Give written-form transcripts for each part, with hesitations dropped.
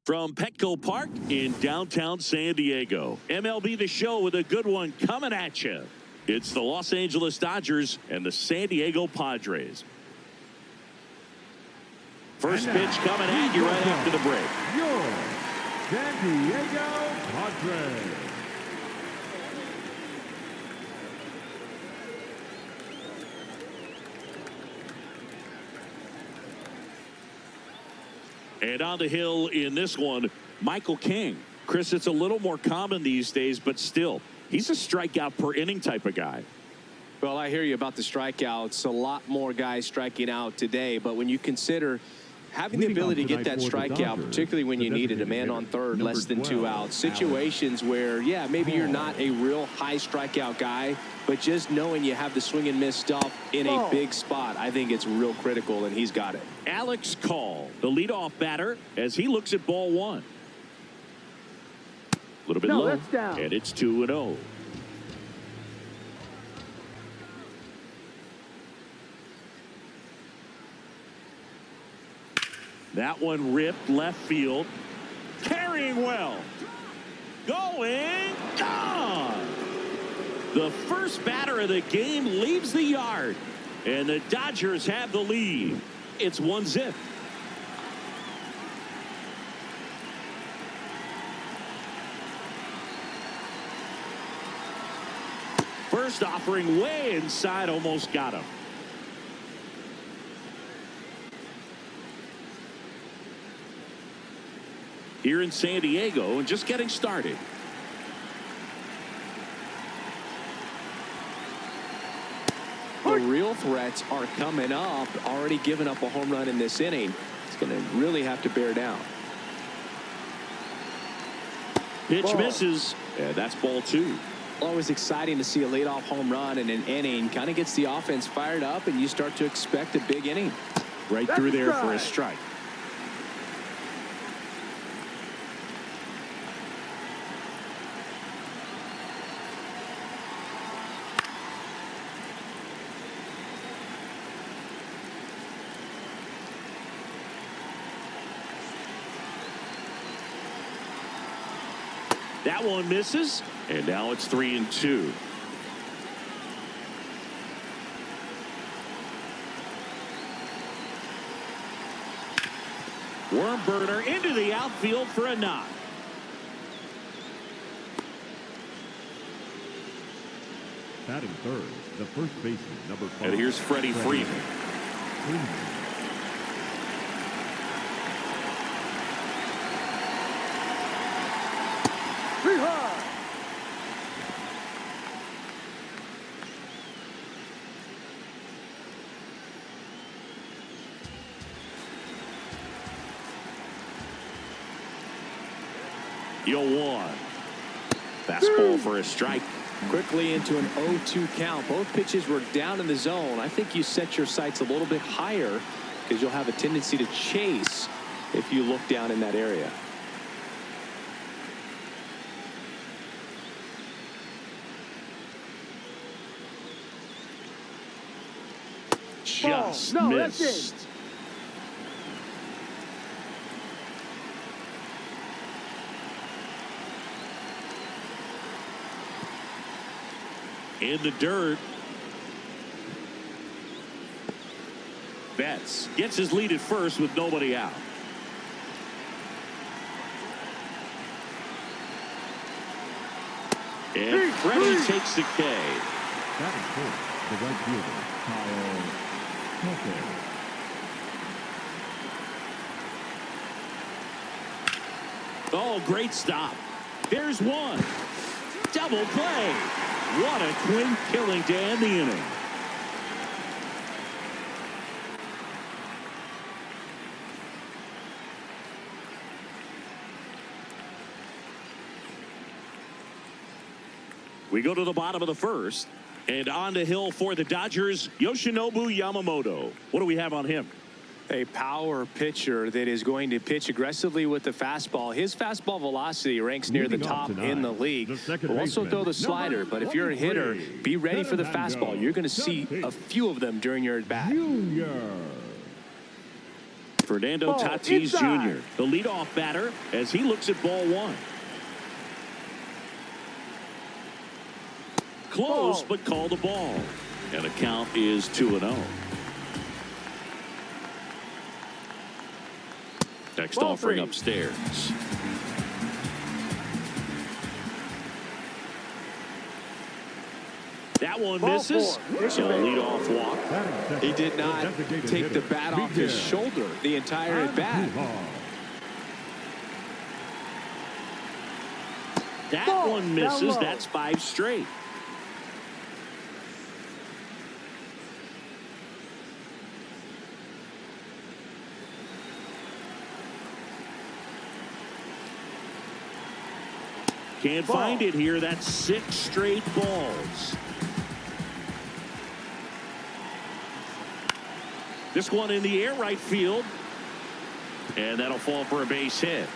From Petco Park in downtown San Diego, MLB The Show with a good one coming at you. It's the Los Angeles Dodgers and the San Diego Padres. First pitch coming at you right after the break. Your San Diego Padres. And on the hill in this one, Michael King. Chris, it's a little more common these days, but still, he's a strikeout per inning type of guy. Well, I hear you about the strikeouts. A lot more guys striking out today, but when you consider having the ability to get that strikeout, particularly when you needed a man on third, less than 2 outs, situations where, yeah, maybe you're not a real high strikeout guy, but just knowing you have the swing and miss stuff in a big spot, I think it's real critical, and he's got it. Alex Call, the leadoff batter, as he looks at ball one. A little bit low, and it's 2-0. That one ripped left field. Carrying well. Going gone. The first batter of the game leaves the yard. And the Dodgers have the lead. It's 1-0. First offering way inside, almost got him. Here in San Diego and just getting started. The real threats are coming up. Already given up a home run in this inning. It's going to really have to bear down. Pitch misses, and that's ball 2. Always exciting to see a leadoff home run in an inning. Kind of gets the offense fired up, and you start to expect a big inning. Right through there for a strike. That one misses, and now it's 3-2. Worm burner into the outfield for a knock. Batting third, the first baseman, number 5. And here's Freddie Freeman. You'll one. Fastball for a strike. Quickly into an 0-2 count. Both pitches were down in the zone. I think you set your sights a little bit higher because you'll have a tendency to chase if you look down in that area. Just missed. In the dirt. Betts gets his lead at first with nobody out. And Freddie takes the K. Batting fourth, the right fielder, Kyle Tucker. Oh, great stop. There's one. Double play. What a twin killing to end the inning. We go to the bottom of the first. And on the hill for the Dodgers, Yoshinobu Yamamoto. What do we have on him? A power pitcher that is going to pitch aggressively with the fastball. His fastball velocity ranks near the top in the league. Will also throw the slider, but if you're a hitter, be ready for the fastball. You're going to see a few of them during your at bat. Fernando Tatis Jr., the leadoff batter, as he looks at ball one. Close, but called a ball. And the count is 2-0. Next offering upstairs. That one misses. So a leadoff walk. He did not take the bat off his shoulder the entire at bat. That one misses. That's 5 straight. Can't find it here. That's 6 straight balls. This one in the air right field. And that'll fall for a base hit.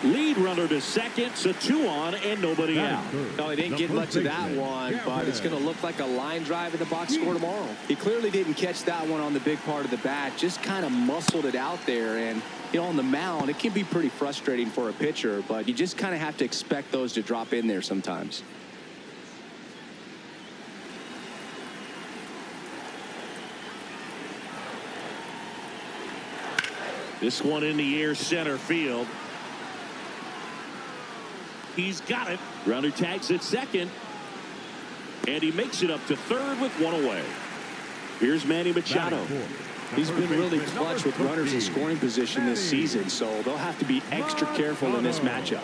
Lead runner to second, so 2 on and nobody out. No, he didn't get much of that one, but it's going to look like a line drive in the box score tomorrow. He clearly didn't catch that one on the big part of the bat, just kind of muscled it out there. And, you know, on the mound, it can be pretty frustrating for a pitcher, but you just kind of have to expect those to drop in there sometimes. This one in the air center field. He's got it. Runner tags at second. And he makes it up to third with 1 away. Here's Manny Machado. He's been really clutch with runners in scoring position this season, so they'll have to be extra careful in this matchup.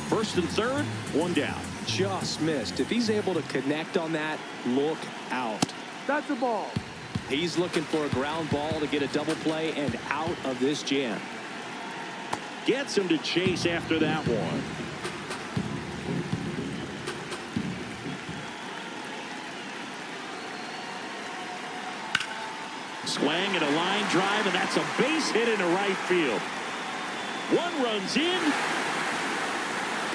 First and third, 1 down. Just missed. If he's able to connect on that, look out. That's a ball. He's looking for a ground ball to get a double play and out of this jam. Gets him to chase after that one. Swing and a line drive, and that's a base hit into right field. 1 runs in.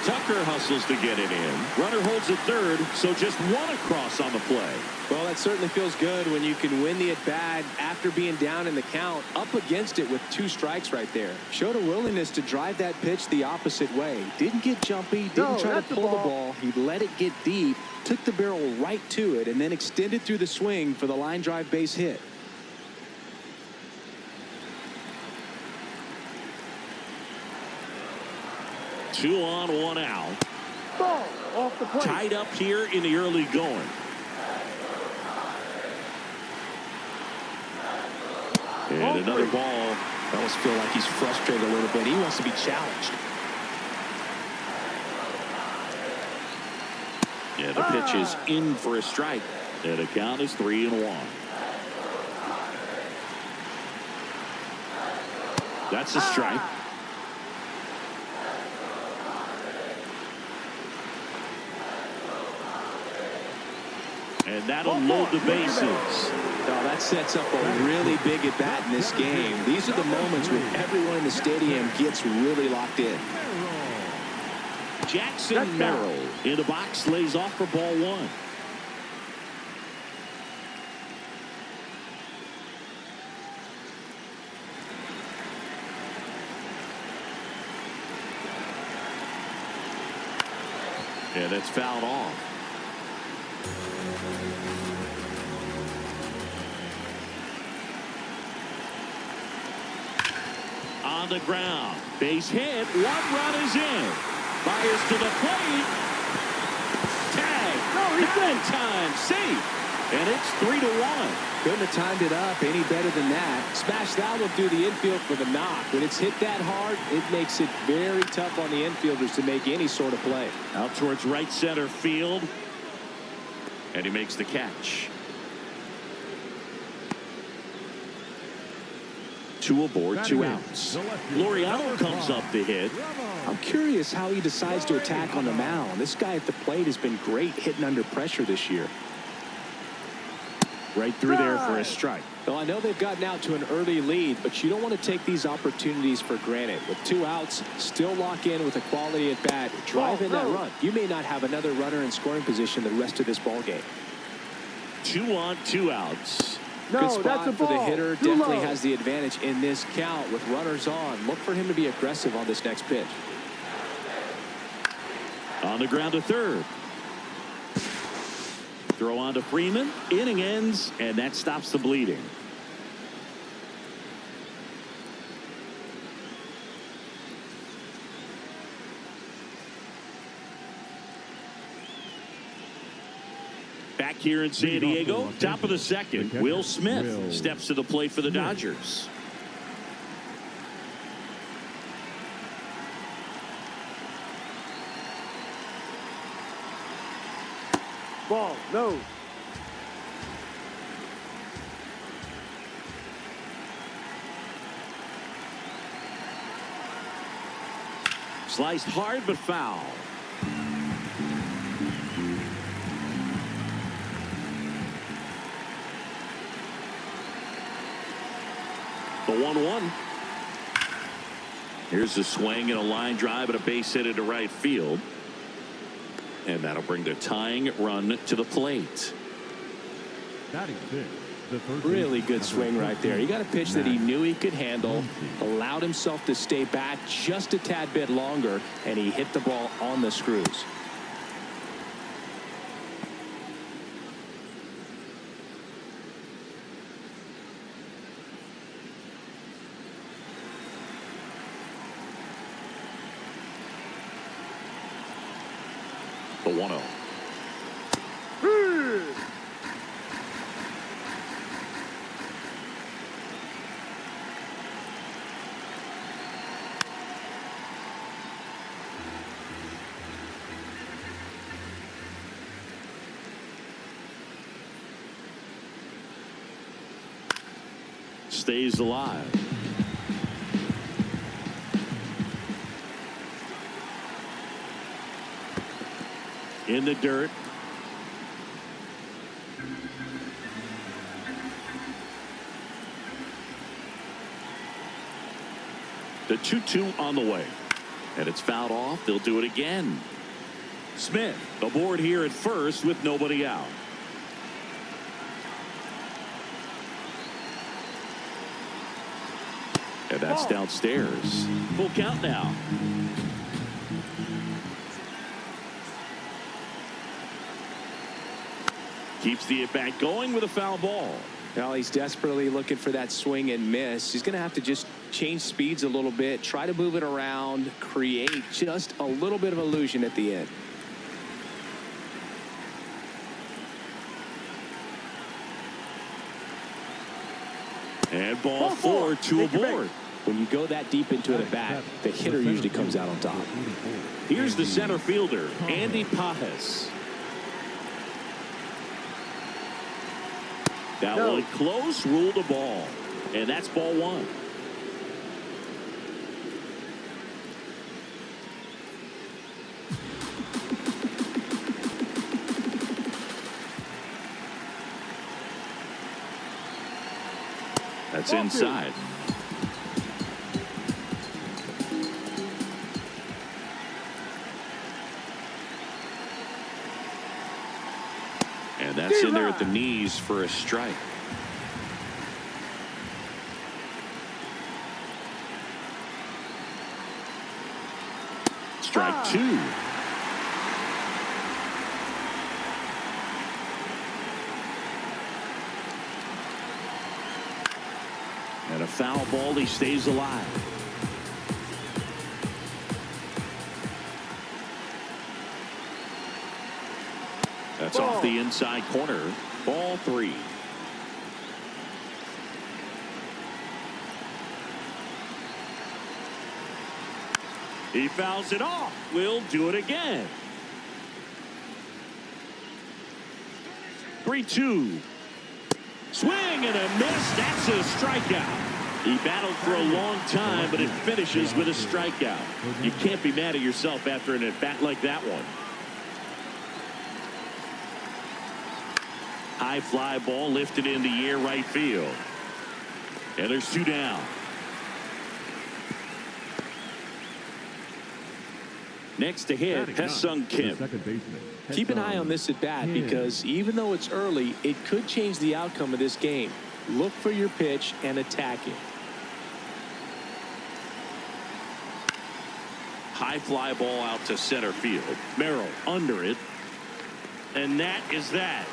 Tucker hustles to get it in. Runner holds at third, so just 1 across on the play. Well, that certainly feels good when you can win the at-bat after being down in the count, up against it with 2 strikes right there. Showed a willingness to drive that pitch the opposite way. Didn't get jumpy, didn't try to pull the ball. He let it get deep, took the barrel right to it, and then extended through the swing for the line drive base hit. Two on, 1 out. Ball off the plate. Tied up here in the early going. And another ball. I almost feel like he's frustrated a little bit. He wants to be challenged. Yeah, the pitch is in for a strike. And the count is 3-1. That's a strike. And that'll load the bases. Oh, that sets up a really big at bat in this game. These are the moments when everyone in the stadium gets really locked in. Jackson Merrill in the box, lays off for ball 1. And it's fouled off. On the ground, base hit, 1 run is in. Fires to the plate. Tag. Not in time. Safe. And it's 3-1. Couldn't have timed it up any better than that. Smash that one through the infield for the knock. When it's hit that hard, it makes it very tough on the infielders to make any sort of play. Out towards right center field. And he makes the catch. 2 aboard, 2 outs. Laureano comes up to hit. I'm curious how he decides to attack on the mound. This guy at the plate has been great hitting under pressure this year. Right through there for a strike. Well, I know they've gotten out to an early lead, but you don't want to take these opportunities for granted. With 2 outs, still lock in with a quality at bat, drive in that run. You may not have another runner in scoring position the rest of this ball game. 2 on, 2 outs. Good No, spot that's a for ball. the hitter. Too Definitely low. has the advantage in this count with runners on. Look for him to be aggressive on this next pitch. On the ground to third. Throw on to Freeman. Inning ends, and that stops the bleeding. Back here in San Diego, top of the second, Will Smith steps to the plate for the Dodgers. Ball, no. Sliced hard but foul. The 1-1. Here's the swing and a line drive and a base hit into right field. And that'll bring the tying run to the plate. Batting fifth, the third Really baseman, good swing number right there. He got a pitch that he knew he could handle, Muncy. allowed himself to stay back just a tad bit longer, and he hit the ball on the screws. The 1-0. Stays alive. In the dirt. The 2-2 on the way. And it's fouled off. They'll do it again. Smith aboard here at first with nobody out. And that's downstairs. Full count now. Keeps the at-bat going with a foul ball. Now he's desperately looking for that swing and miss. He's going to have to just change speeds a little bit, try to move it around, create just a little bit of illusion at the end. And ball 4, 2 aboard. When you go that deep into an at-bat, the hitter usually comes out on top. Here's the center fielder, Andy Pajes. That one close, ruled a ball. And that's ball 1. That's inside. And that's in there at the knees for a strike. Strike 2. And a foul ball. He stays alive. That's off the inside corner. Ball 3. He fouls it off. We'll do it again. 3-2. Swing and a miss. That's a strikeout. He battled for a long time, but it finishes with a strikeout. You can't be mad at yourself after an at-bat like that one. High fly ball lifted in the air right field. And there's 2 down. Next to hit, Hae-Sung Kim. Second baseman. Keep an eye on this at bat because even though it's early, it could change the outcome of this game. Look for your pitch and attack it. High fly ball out to center field. Merrill under it. And that is that.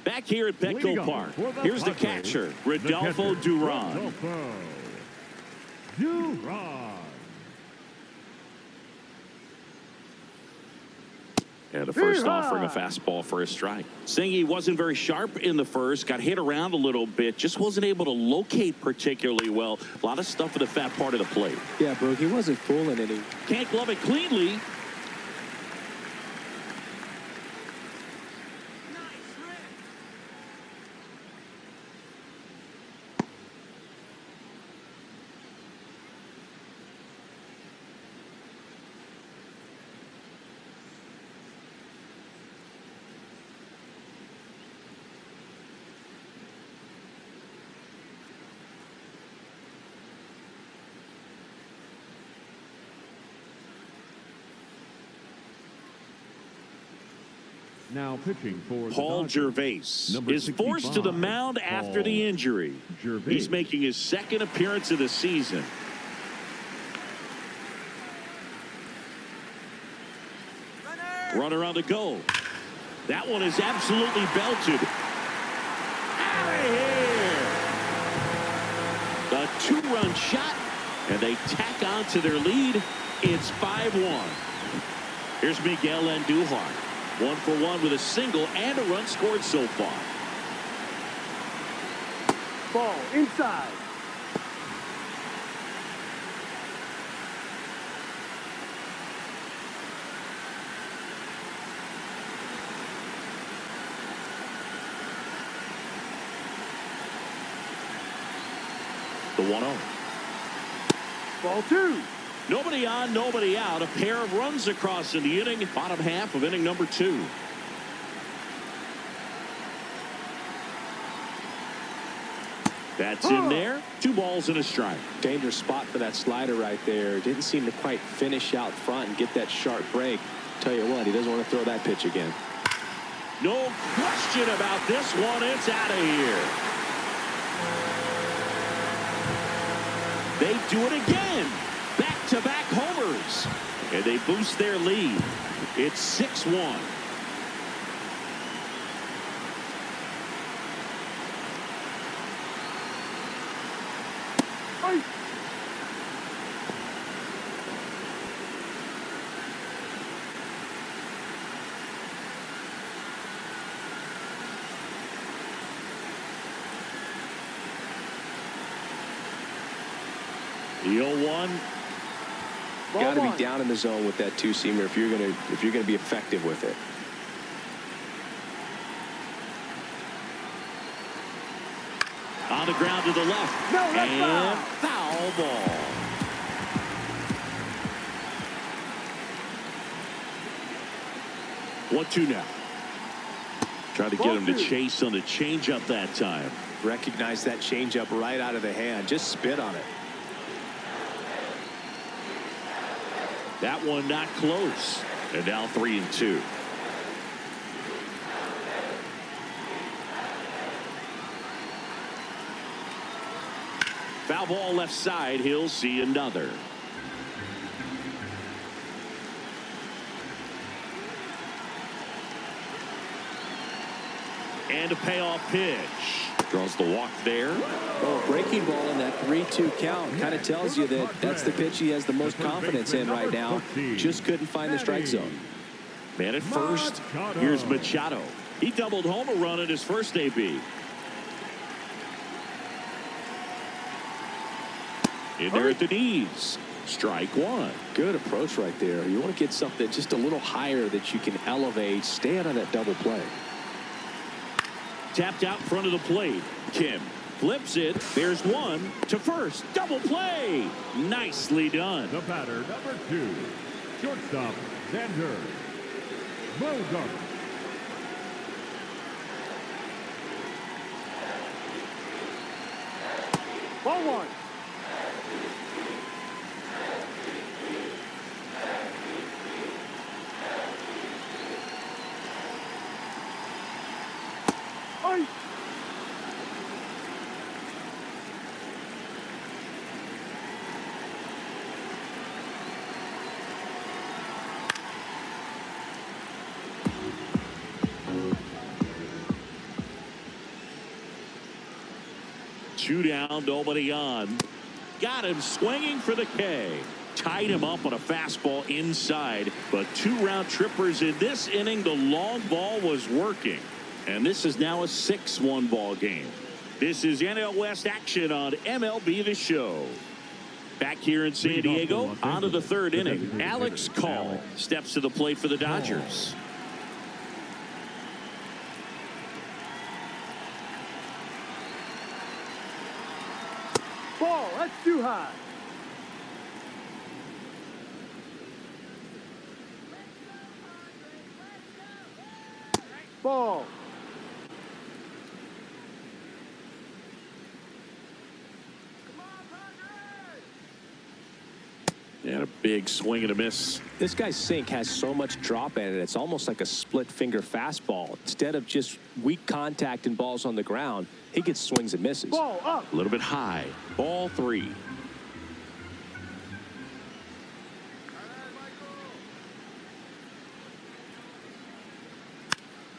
Back here at Petco Park, here's the catcher, Rodolfo Duran. And the first offering a fastball for a strike. Singy wasn't very sharp in the first, got hit around a little bit, just wasn't able to locate particularly well. A lot of stuff in the fat part of the plate. Yeah, bro, he wasn't fooling any. Can't glove it cleanly. Now pitching for Paul Gervais is forced to the mound after the injury. He's making his second appearance of the season. Runner on the go. That one is absolutely belted. Out of here. A two-run shot, and they tack on to their lead. It's 5-1. Here's Miguel Andujar. 1 for 1 with a single and a run scored so far. Ball inside. The 1-0. Ball 2. Nobody on, nobody out. A pair of runs across in the inning. Bottom half of inning number 2. That's in there. 2 balls and a strike. Dangerous spot for that slider right there. Didn't seem to quite finish out front and get that sharp break. Tell you what, he doesn't want to throw that pitch again. No question about this one. It's out of here. They do it again. Back-to-back homers. And they boost their lead. It's 6-1. The 0-1. Got to be down in the zone with that two-seamer if you're gonna be effective with it. On the ground to the left. No, that's and foul ball. One, 2 now. Trying to get him to chase on the changeup that time. Recognize that changeup right out of the hand. Just spit on it. That one not close. And now 3-2. Foul ball left side. He'll see another. And a payoff pitch. Draws the walk there. Well, breaking ball in that 3-2 count kind of tells you that that's the pitch he has the most confidence in right now. Just couldn't find the strike zone. Man at first. Here's Machado. He doubled home a run at his first AB. In there at the knees. Strike 1. Good approach right there. You want to get something just a little higher that you can elevate. Stay out of that double play. Tapped out in front of the plate. Kim flips it. There's one to first. Double play. Nicely done. The batter, number 2, shortstop, Xander Well done. Ball one. Ice. Two down, nobody on. Got him swinging for the K. Tied him up on a fastball inside, but 2 round trippers in this inning. The long ball was working, and this is now a 6-1 ball game. This is NL West action on MLB The Show. Back here in San Diego, on to the 3rd inning. Alex Call steps to the plate for the Dodgers. Ball, that's too high. Ball. And a big swing and a miss. This guy's sink has so much drop in it. It's almost like a split finger fastball. Instead of just weak contact and balls on the ground, he gets swings and misses. Ball up. A little bit high. Ball 3.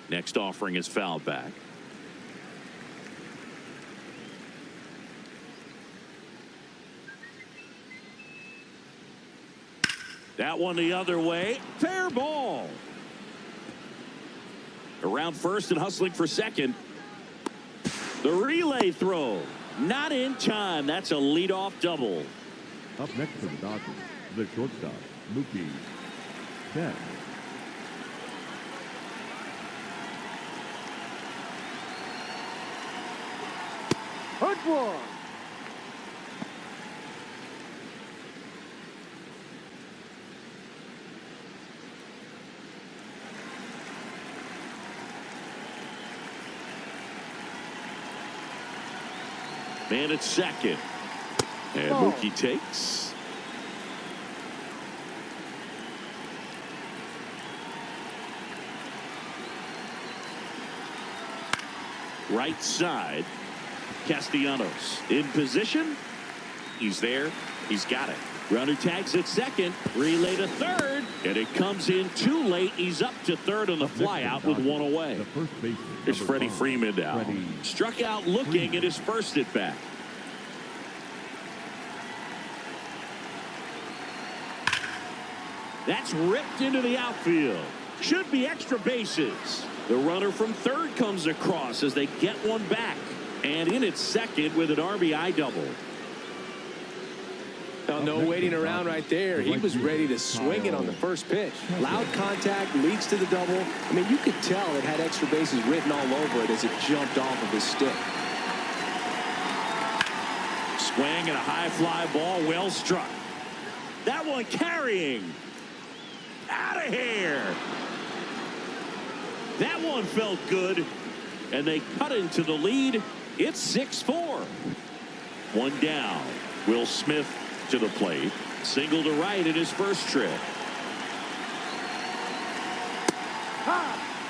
Next offering is fouled back. That one the other way. Fair ball. Around first and hustling for second. The relay throw. Not in time. That's a leadoff double. Up next for the Dodgers, the shortstop, Mookie Betts. Hut one. Man at second. And Mookie takes. Right side. Castellanos in position. He's there. He's got it. Runner tags at second. Relay to third. And it comes in too late. He's up to third on the fly out with 1 away. There's Freddie Freeman now. Struck out looking at his first at bat. That's ripped into the outfield. Should be extra bases. The runner from third comes across as they get one back. And in at second with an RBI double. No waiting around right there. He was ready to swing it on the first pitch. Loud contact leads to the double. I mean, you could tell it had extra bases written all over it as it jumped off of his stick. Swing and a high fly ball, well struck. That one carrying. Out of here. That one felt good. And they cut into the lead. It's 6-4. One down. Will Smith to the plate. Single to right in his first trip.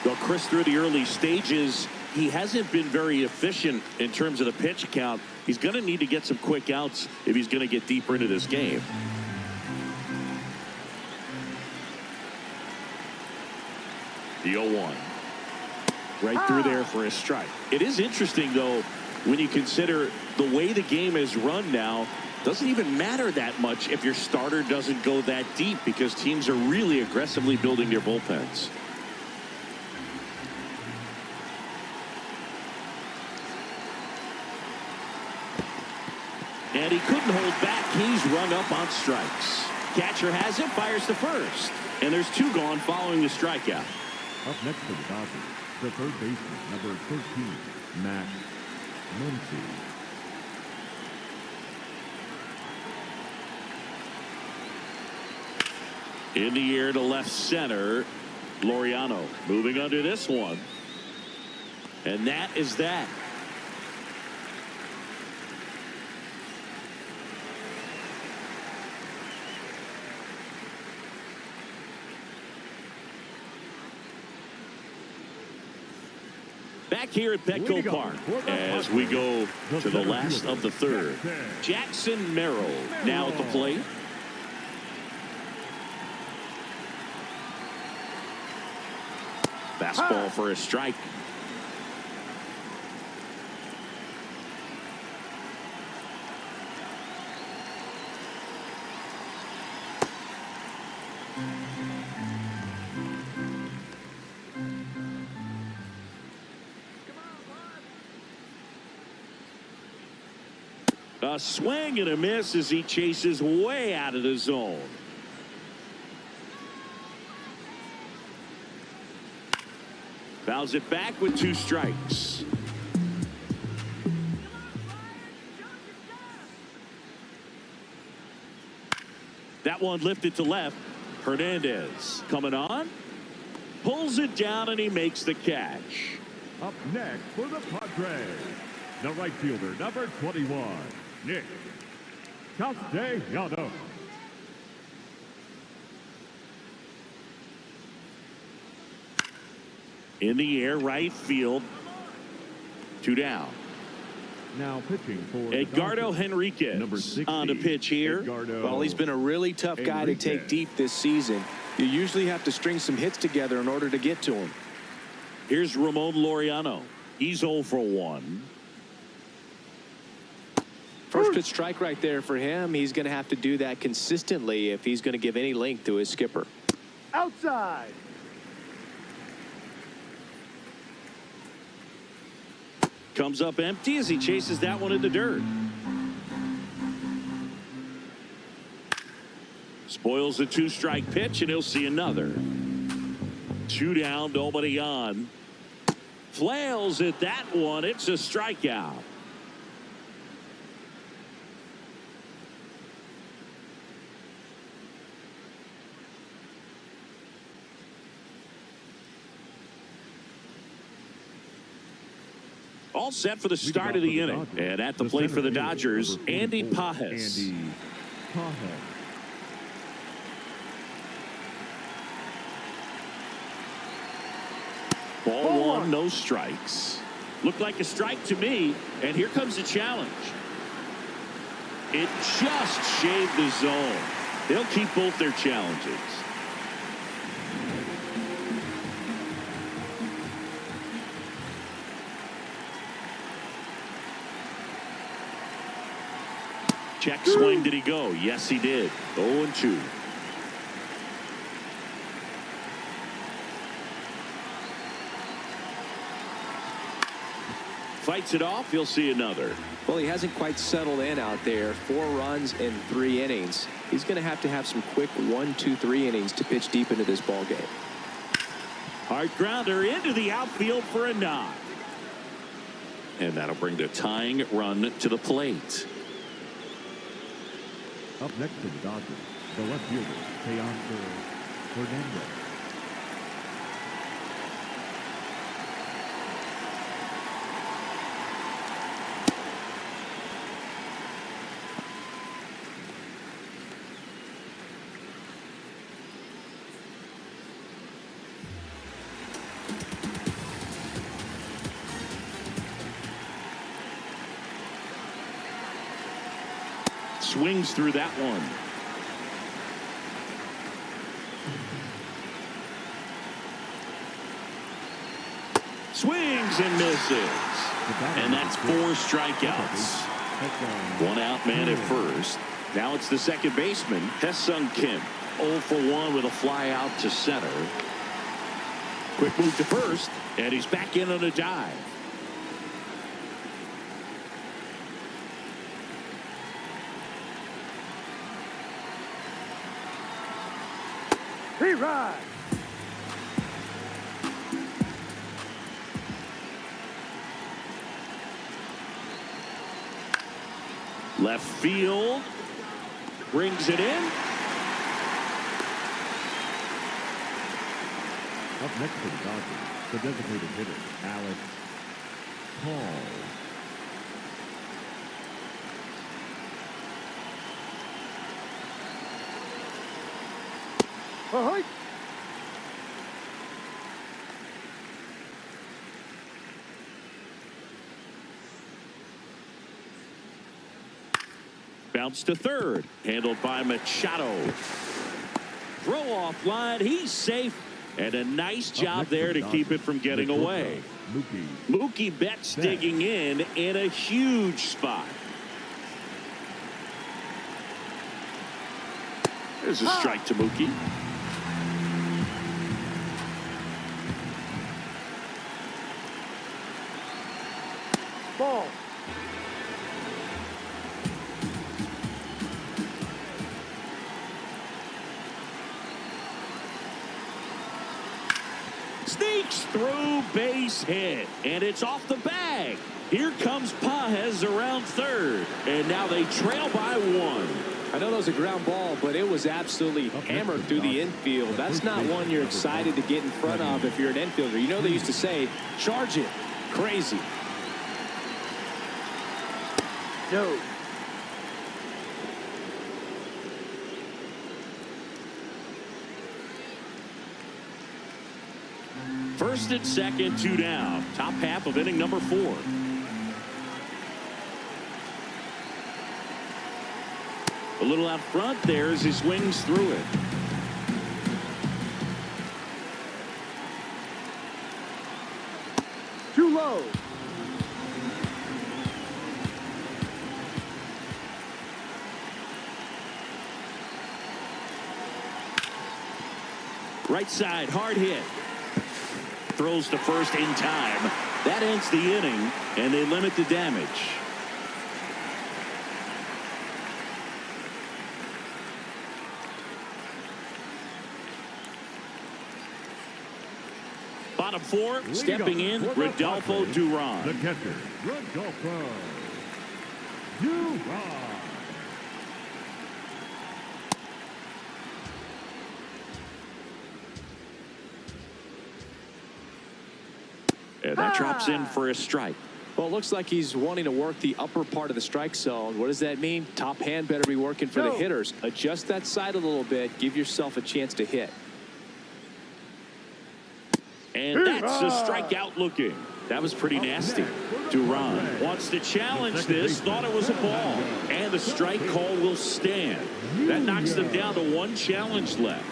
Well, Chris, through the early stages, he hasn't been very efficient in terms of the pitch count. He's going to need to get some quick outs if he's going to get deeper into this game. The 0-1. Right through there for a strike. It is interesting, though, when you consider the way the game is run now. Doesn't even matter that much if your starter doesn't go that deep because teams are really aggressively building their bullpens. And he couldn't hold back. He's run up on strikes. Catcher has it, fires to first. And there's 2 gone following the strikeout. Up next for the Dodgers, the third baseman, number 13, Matt Muncy. In the air to left center. Laureano moving under this one. And that is that. Back here at Petco Park as we go to the last of the third. Jackson Merrill now at the plate. Fastball for a strike. A swing and a miss as he chases way out of the zone. Fouls it back with 2 strikes. That one lifted to left. Hernandez coming on. Pulls it down and he makes the catch. Up next for the Padres, the right fielder, number 21, Nick Castellanos. In the air, right field. 2 down. Now pitching for Edgardo Henriquez number 60, on the pitch here. Well, he's been a really tough guy to take deep this season. You usually have to string some hits together in order to get to him. Here's Ramon Laureano. He's 0 for 1. First pitch strike right there for him. He's going to have to do that consistently if he's going to give any length to his skipper. Outside. Comes up empty as he chases that one in the dirt. Spoils the 2-strike pitch and he'll see another. 2 down, nobody on. Flails at that one. It's a strikeout. All set for the start of the inning. And at the plate for the Dodgers, Andy Pages. Ball 1, no strikes. Looked like a strike to me, and here comes the challenge. It just shaved the zone. They'll keep both their challenges. Check swing. Did he go? Yes, he did. 0-2. Fights it off. He'll see another. Well, he hasn't quite settled in out there. 4 runs in 3 innings. He's going to have some quick 1, 2, 3 innings to pitch deep into this ball game. Hard grounder into the outfield for a knock. And that'll bring the tying run to the plate. Up next to the Dodgers, the left fielder, Hernandez. Swings through that one. Swings and misses. And that's 4 strikeouts. 1 out, man at first. Now it's the second baseman, Hesung Kim. 0 for 1 with a fly out to center. Quick move to first, and he's back in on a dive. He rides. Left field. Brings it in. Up next for the Dodgers, the designated hitter, Alex Paul. Ahoy! Bounce to third. Handled by Machado. Throw off line. He's safe. And a nice job there to keep it from getting away. Mookie Betts digging in a huge spot. There's a strike to Mookie. Ball. Sneaks through, base hit, and it's off the bag. Here comes Paez around third, and now they trail by one. I know that was a ground ball, but it was absolutely hammered through the infield. That's not one you're excited to get in front of if you're an infielder. You know they used to say, charge it. Crazy. No. First and second, 2 down. Top half of inning number 4. A little out front there as he swings through it. Too low. Right side, hard hit. Throws to first in time. That ends the inning, and they limit the damage. Bottom 4, stepping in, Rodolfo Duran. The catcher, Rodolfo Duran. And that drops in for a strike. Well, it looks like he's wanting to work the upper part of the strike zone. What does that mean? Top hand better be working for the hitters. Adjust that side a little bit. Give yourself a chance to hit. And that's a strikeout looking. That was pretty nasty. Duran wants to challenge this. Thought it was a ball. And the strike call will stand. That knocks them down to 1 challenge left.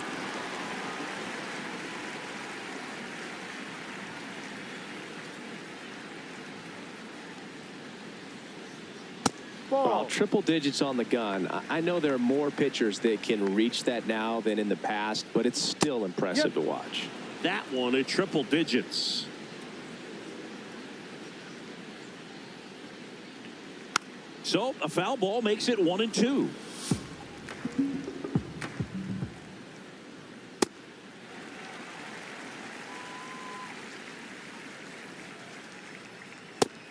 Well, triple digits on the gun. I know there are more pitchers that can reach that now than in the past, but it's still impressive to watch. That one at triple digits. So a foul ball makes it 1-2.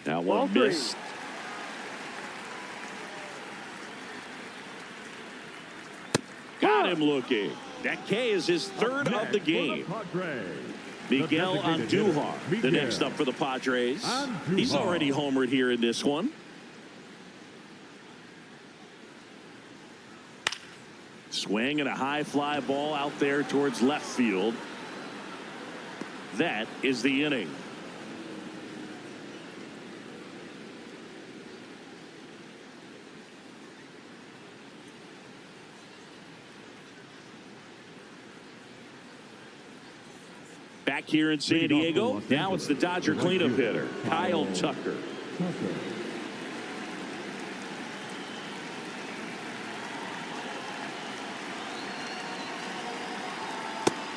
Now one missed. Got him looking. That K is his third of the game. Miguel Andujar, the next up for the Padres. He's already homered here in this one. Swing and a high fly ball out there towards left field. That is the inning. Back here in San Diego, now it's the Dodger cleanup hitter, Kyle Tucker.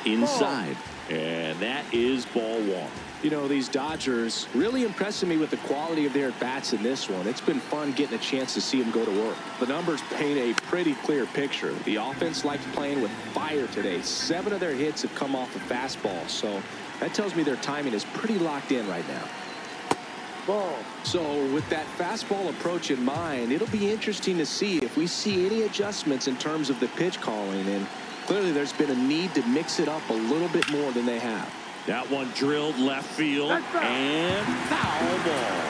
Inside, and that is ball 1. You know, these Dodgers really impressing me with the quality of their at-bats in this one. It's been fun getting a chance to see them go to work. The numbers paint a pretty clear picture. The offense likes playing with fire today. 7 of their hits have come off the fastball, so that tells me their timing is pretty locked in right now. Ball. So with that fastball approach in mind, it'll be interesting to see if we see any adjustments in terms of the pitch calling, and clearly there's been a need to mix it up a little bit more than they have. That one drilled left field and foul ball.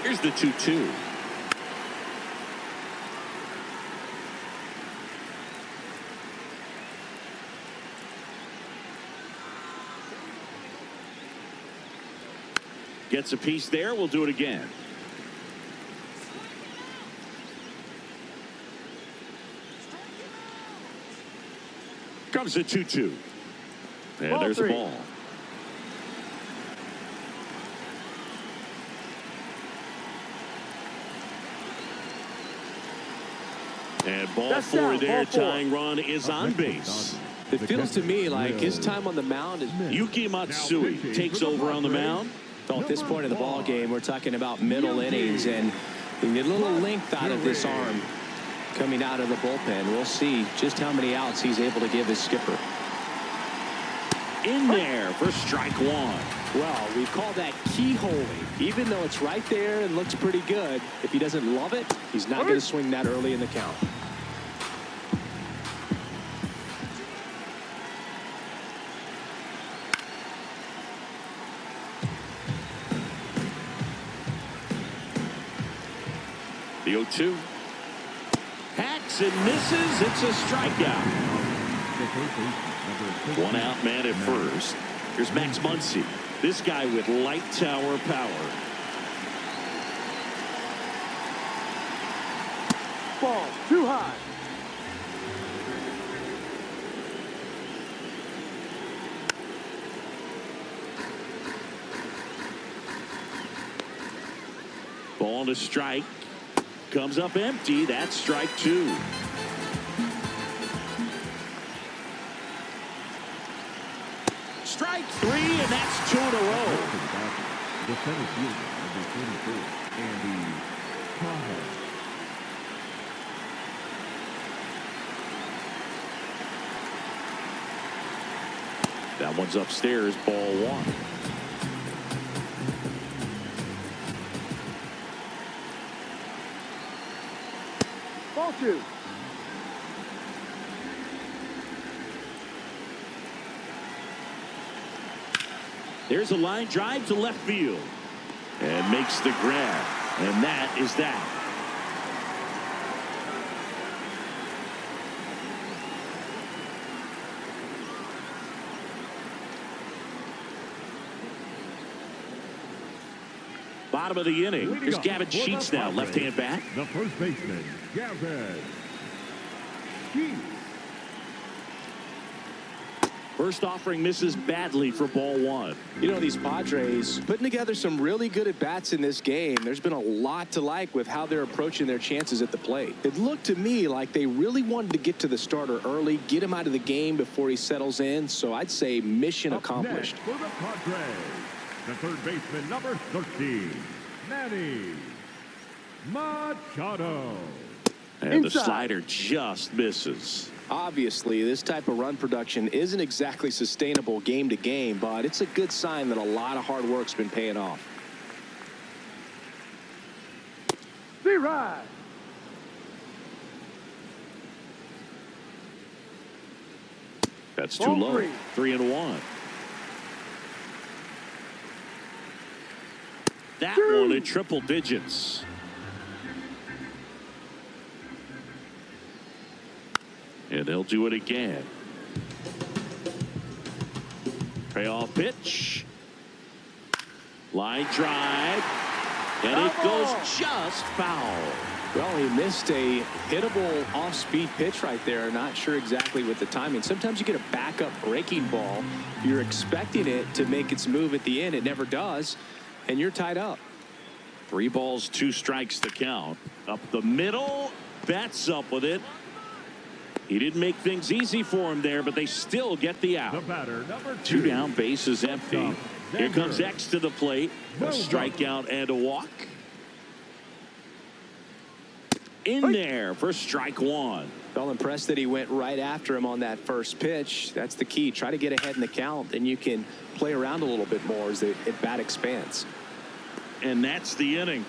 Here's the 2-2. Gets a piece there. We'll do it again. Comes the 2-2. And Ball there's three. a ball. And ball That's four down. there. Ball four. Tying run is on base. It feels to me like his time on the mound is. Yuki Matsui takes over on the mound. Well, at this point in the ball game, we're talking about middle innings, and we need a little length out of this arm coming out of the bullpen. We'll see just how many outs he's able to give his skipper. In there for strike one. Well, we call that keyholing. Even though it's right there and looks pretty good, if he doesn't love it, he's not going to swing that early in the count. The 0-2. Hacks and misses. It's a strikeout. One out man at first. Here's Max Muncy. This guy with light tower power. Ball too high. Ball to strike. Comes up empty. That's strike two. Strike three, and that's two in a row. The center fielder, number 24, Andy Cahill. That one's upstairs. Ball one. Ball two. There's a line drive to left field. And makes the grab. And that is that. Bottom of the inning. Here's Gavin Sheets now, left-hand bat. The first baseman, Gavin Sheets. First offering misses badly for ball one. You know, these Padres putting together some really good at-bats in this game. There's been a lot to like with how they're approaching their chances at the plate. It looked to me like they really wanted to get to the starter early, get him out of the game before he settles in. So I'd say mission accomplished. For the Padres, the third baseman, number 13, Manny Machado. And the slider just misses. Obviously, this type of run production isn't exactly sustainable game to game, but it's a good sign that a lot of hard work's been paying off. Z-Ride. That's too Ball low. three. 3-1. That one in triple digits. And they'll do it again. Payoff pitch. Line drive. And it goes just foul. Well, he missed a hittable off-speed pitch right there. Not sure exactly with the timing. Sometimes you get a backup breaking ball. You're expecting it to make its move at the end. It never does. And you're tied up. 3 balls, 2 strikes the count. Up the middle. Bats up with it. He didn't make things easy for him there, but they still get the out. The batter, number 2 2, down, base is empty. Here comes X to the plate. A strikeout and a walk. In there for strike one. Well, impressed that he went right after him on that first pitch. That's the key. Try to get ahead in the count, and you can play around a little bit more as the at-bat expands. And that's the inning.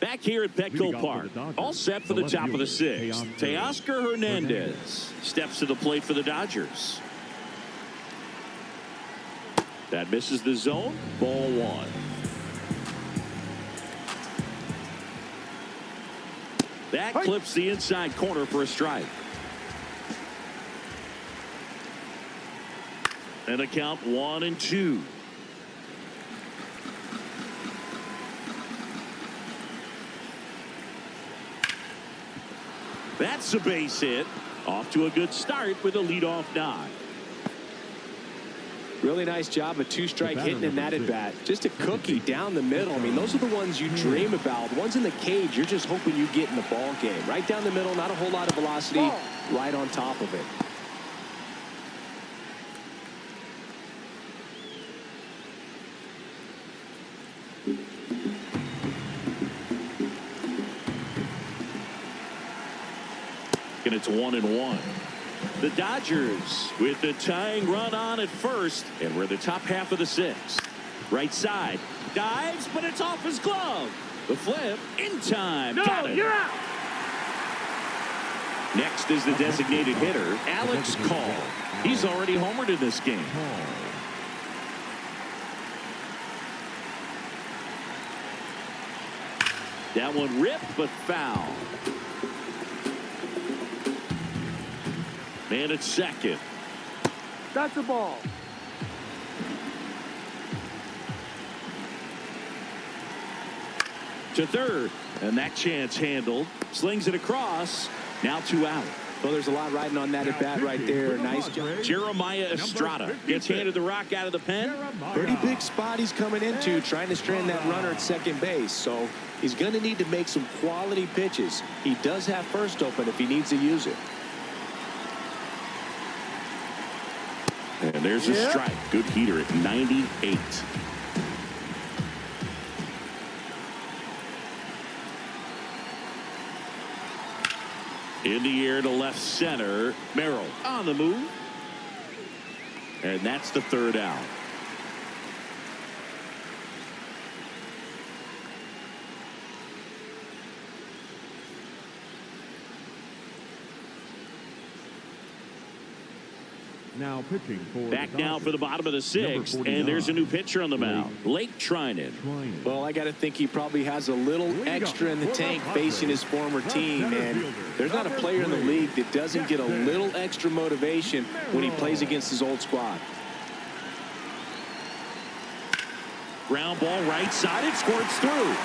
Back here at Petco Park, all set for the top of the sixth. Teoscar Hernandez steps to the plate for the Dodgers. That misses the zone. Ball one. That clips the inside corner for a strike. And a count 1-2. That's a base hit. Off to a good start with a leadoff knock. Really nice job of two-strike hitting in that at bat. Just a cookie down the middle. I mean, those are the ones you dream about. The ones in the cage, you're just hoping you get in the ball game. Right down the middle, not a whole lot of velocity, right on top of it. And it's 1-1. The Dodgers with the tying run on at first, and we're the top half of the sixth. Right side, dives, but it's off his glove. The flip in time. No, got it. you're out. Next is the designated hitter, Alex Call. He's already homered in this game. That one ripped, but foul. Man at second. That's a ball. To third, and that chance handled. Slings it across. Now 2 out. Well, there's a lot riding on that at bat right there. Nice job. Jeremiah Estrada gets handed the rock out of the pen. Pretty big spot he's coming into, trying to strand that runner at second base. So he's going to need to make some quality pitches. He does have first open if he needs to use it. And there's a strike. Good heater at 98. In the air to left center. Merrill on the move. And that's the third out. Now pitching for back now for the bottom of the sixth, and there's a new pitcher on the mound, Blake Trinan. Well, I got to think he probably has a little extra in the tank facing his former team, and there's not a player in the league that doesn't get a little extra motivation when he plays against his old squad. Ground ball right side, it squirts through.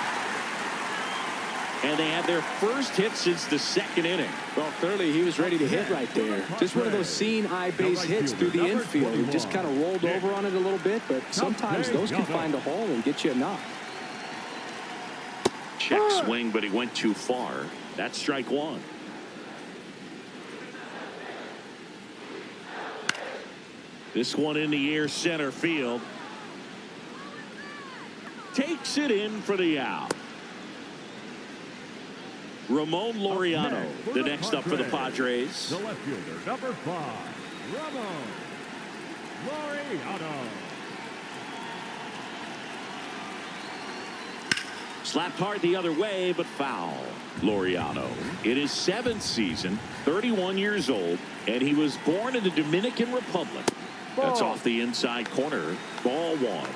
And they had their first hit since the second inning. Well, clearly he was ready to hit right there. Just one of those seeing eye base hits through the infield. He just kind of rolled over on it a little bit, but sometimes those can find a hole and get you a knock. Check swing, but he went too far. That's strike one. This one in the air center field. Takes it in for the out. Ramon Laureano, the next up for the Padres. The left fielder, number 5, Ramon Laureano. Slapped hard the other way, but foul. Laureano in his 7th season, 31 years old, and he was born in the Dominican Republic. That's off the inside corner. Ball one.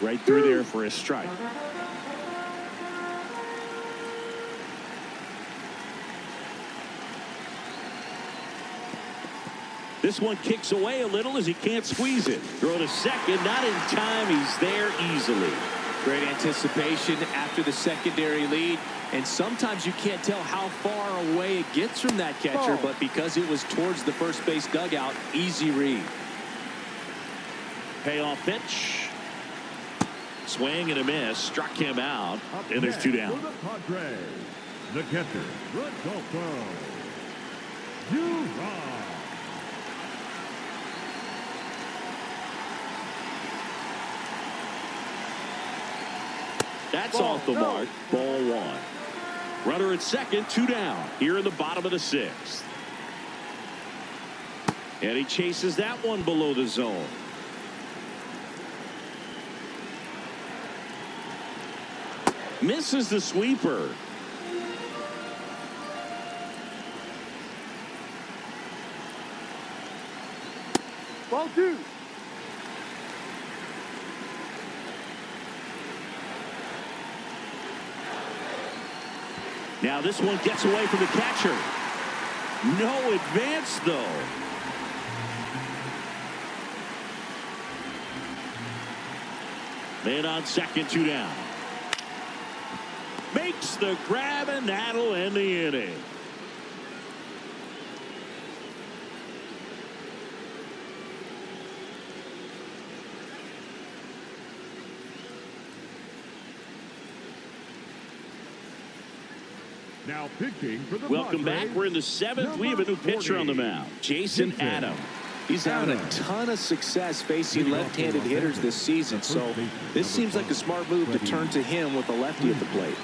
Right through there for a strike. This one kicks away a little as he can't squeeze it. Throw to second, not in time. He's there easily. Great anticipation after the secondary lead. And sometimes you can't tell how far away it gets from that catcher, but because it was towards the first base dugout, easy read. Payoff pitch. Swing and a miss. Struck him out. And there's 2 down. For the Padres, the catcher, Rodolfo Duran. That's off the mark. Ball one. Runner at second, 2 down. Here in the bottom of the 6th. And he chases that one below the zone. Misses the sweeper. Ball 2. Now this one gets away from the catcher. No advance, though. Man on second, 2 down. Makes the grab, and that'll end the inning. Now pitching for the Welcome Padres, back. We're in the 7th. We have a new pitcher on the mound, Jason Adam. He's having a ton of success facing left-handed hitters this season, so this seems like a smart move to turn to him with a lefty at the plate.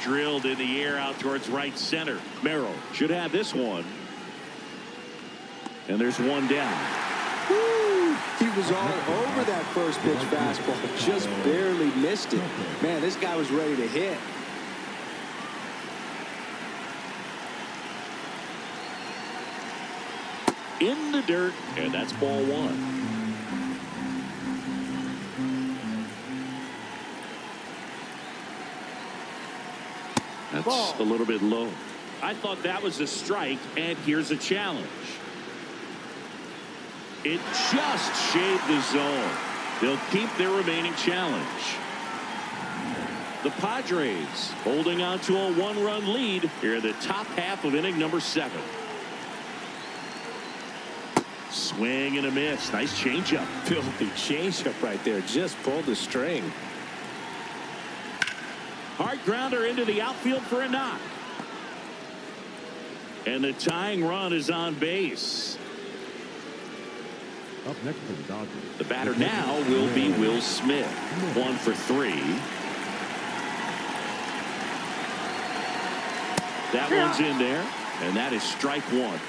Drilled in the air out towards right center. Merrill should have this one. And there's one down. Woo! He was all over that first pitch fastball, just barely missed it. Man, this guy was ready to hit. In the dirt, and that's ball 1. That's a little bit low. I thought that was a strike, and here's a challenge. It just shaved the zone. They'll keep their remaining challenge. The Padres holding on to a 1-run lead here in the top half of inning number 7. Swing and a miss. Nice changeup. Filthy changeup right there. Just pulled the string. Hard grounder into the outfield for a knock. And the tying run is on base. Up next for the Dodgers. The batter now will be Will Smith. 1 for 3. That one's in there, and that is strike 1.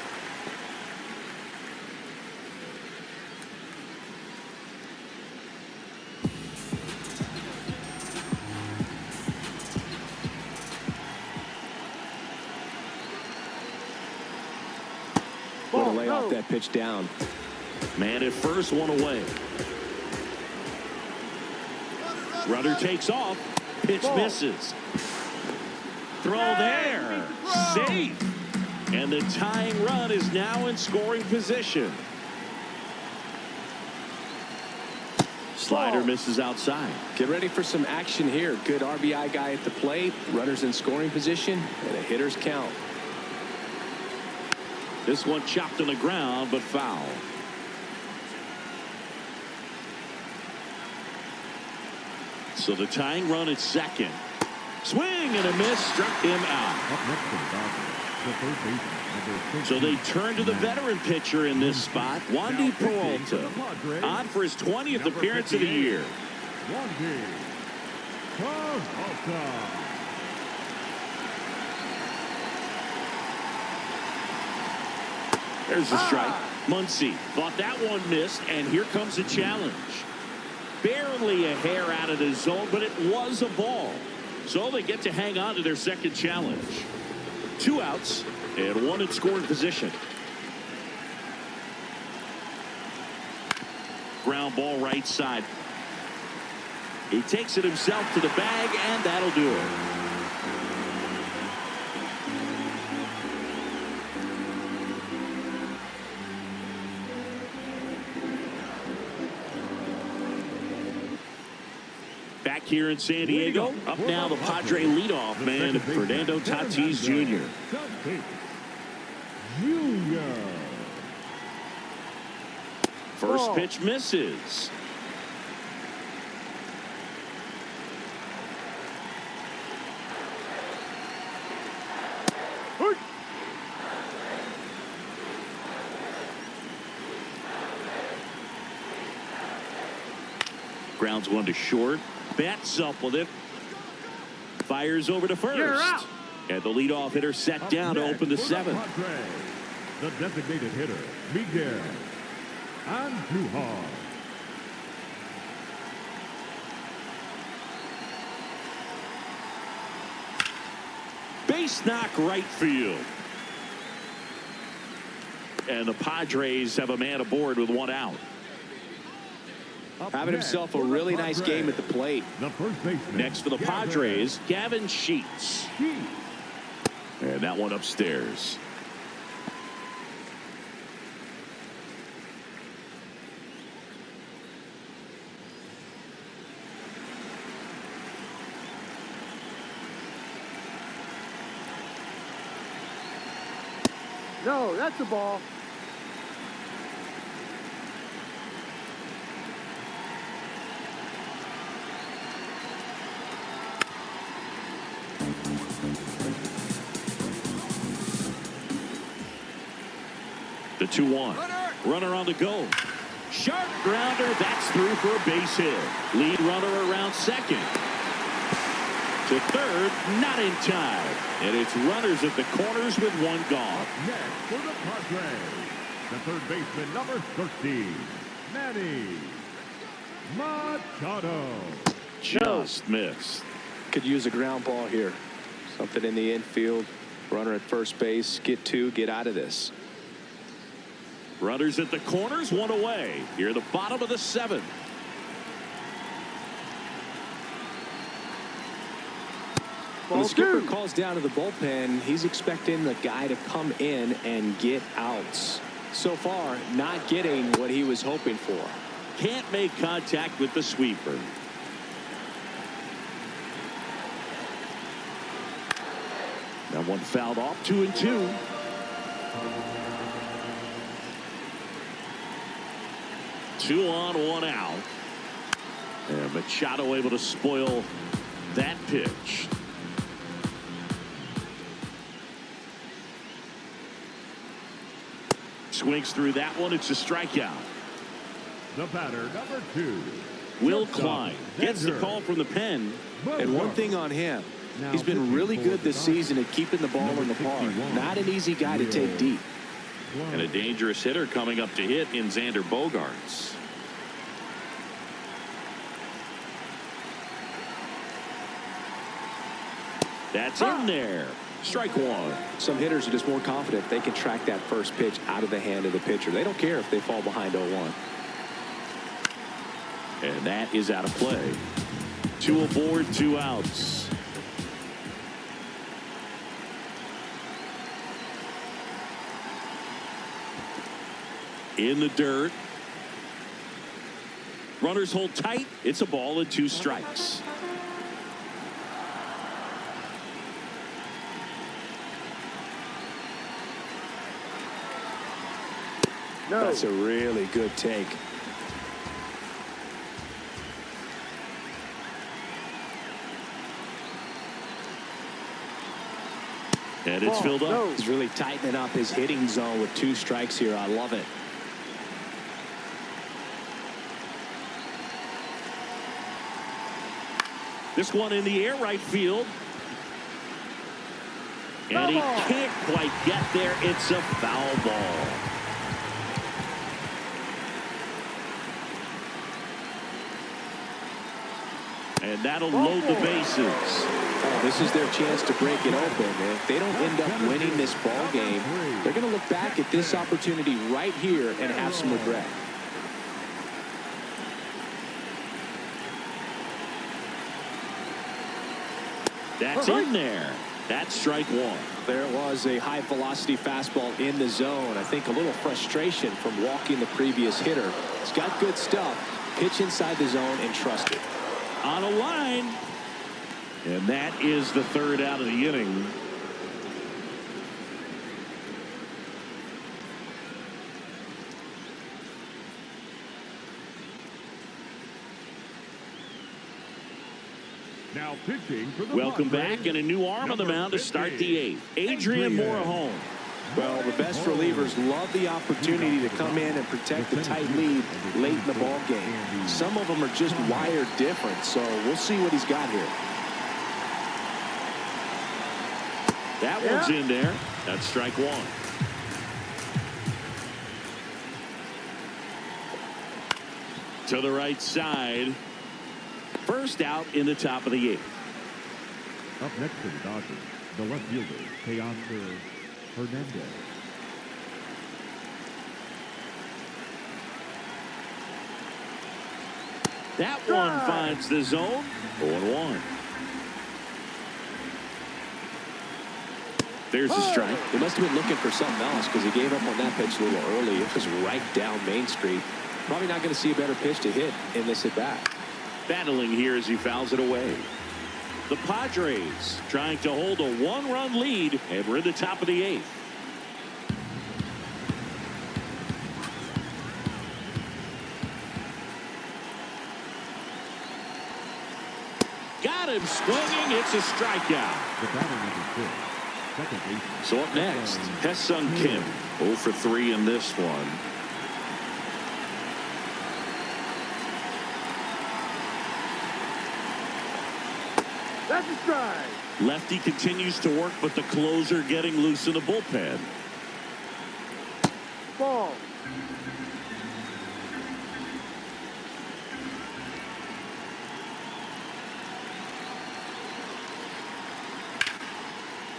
Way to lay off that pitch down. Man at first, 1 away. Runner takes off. Pitch misses. Throw there. Safe. And the tying run is now in scoring position. Slider misses outside. Get ready for some action here. Good RBI guy at the plate. Runners in scoring position. And a hitter's count. This one chopped on the ground, but foul. So the tying run at second. Swing and a miss, struck him out. Up next for the Dodgers, the third baseman, number 15, So they turn to the veteran pitcher in this spot, Wandy Peralta, on for his 20th appearance of the year. Wandy Peralta. There's the strike. Muncy thought that one missed, and here comes the challenge. Barely a hair out of the zone, but it was a ball. So they get to hang on to their second challenge. 2 outs and 1 in scoring position. Ground ball right side. He takes it himself to the bag, and that'll do it. Back here in San Diego, up now the Padre leadoff man, Fernando Tatis Jr. First pitch misses. Grounds one to short. Bats up with it. Fires over to first. And the leadoff hitter set down to open the 7th. The designated hitter, Miguel and 2 hard. Base knock right field. And the Padres have a man aboard with 1 out. Having himself a really nice game at the plate. The first baseman. Next for the Padres, Gavin Sheets. And that one upstairs. No, that's a ball. The 2-1. Runner on the go. Sharp grounder. That's through for a base hit. Lead runner around second. To third, not in time. And it's runners at the corners with 1 gone. Next for the Padres, the third baseman, number 13, Manny Machado. Just missed. Could use a ground ball here. Something in the infield. Runner at first base. Get 2. Get out of this. Runners at the corners, 1 away. Here at the bottom of the 7th. When the skipper calls down to the bullpen, he's expecting the guy to come in and get outs. So far, not getting what he was hoping for. Can't make contact with the sweeper. That one fouled off. 2-2. Two on, 1 out. And Machado able to spoil that pitch. Swings through that one. It's a strikeout. The batter, number 2, Will Klein gets the call from the pen. And one thing on him, he's been really good this season at keeping the ball in the park. Not an easy guy to take deep. And a dangerous hitter coming up to hit in Xander Bogaerts. That's in there. Strike 1. Some hitters are just more confident they can track that first pitch out of the hand of the pitcher. They don't care if they fall behind 0-1. And that is out of play. 2 aboard, 2 outs. In the dirt. Runners hold tight. It's a ball and 2 strikes. No. That's a really good take. And it's filled up. No. He's really tightening up his hitting zone with 2 strikes here. I love it. This one in the air, right field. And he can't quite get there. It's a foul ball. And that'll load the bases. Oh, this is their chance to break it open. And if they don't end up winning this ball game, they're going to look back at this opportunity right here and have some regret. That's in there. That's strike 1. There was a high velocity fastball in the zone. I think a little frustration from walking the previous hitter. He's got good stuff. Pitch inside the zone and trust it. On a line. And that is the 3rd out of the inning. Now pitching for the Welcome Padres, back, and a new arm on the mound to start the 8th. Adrian Morejon. Well, the best relievers love the opportunity to come in and protect the tight lead late in the ball game. Some of them are just wired different, so we'll see what he's got here. That one's in there. That's strike 1. To the right side. First out in the top of the 8th. Up next for the Dodgers, the left fielder, Teoscar Hernandez. That one finds the zone. 0-1. There's a strike. He must have been looking for something else because he gave up on that pitch a little early. It was right down Main Street. Probably not going to see a better pitch to hit in this at bat. Battling here as he fouls it away. The Padres trying to hold a 1-run lead, and we're in the top of the 8th. Got him swinging. It's a strikeout. The batter number 6, second baseman. So up next, Hesung Kim. 0 for 3 in this one. That's a strike. Lefty continues to work, but the closer getting loose in the bullpen. Ball.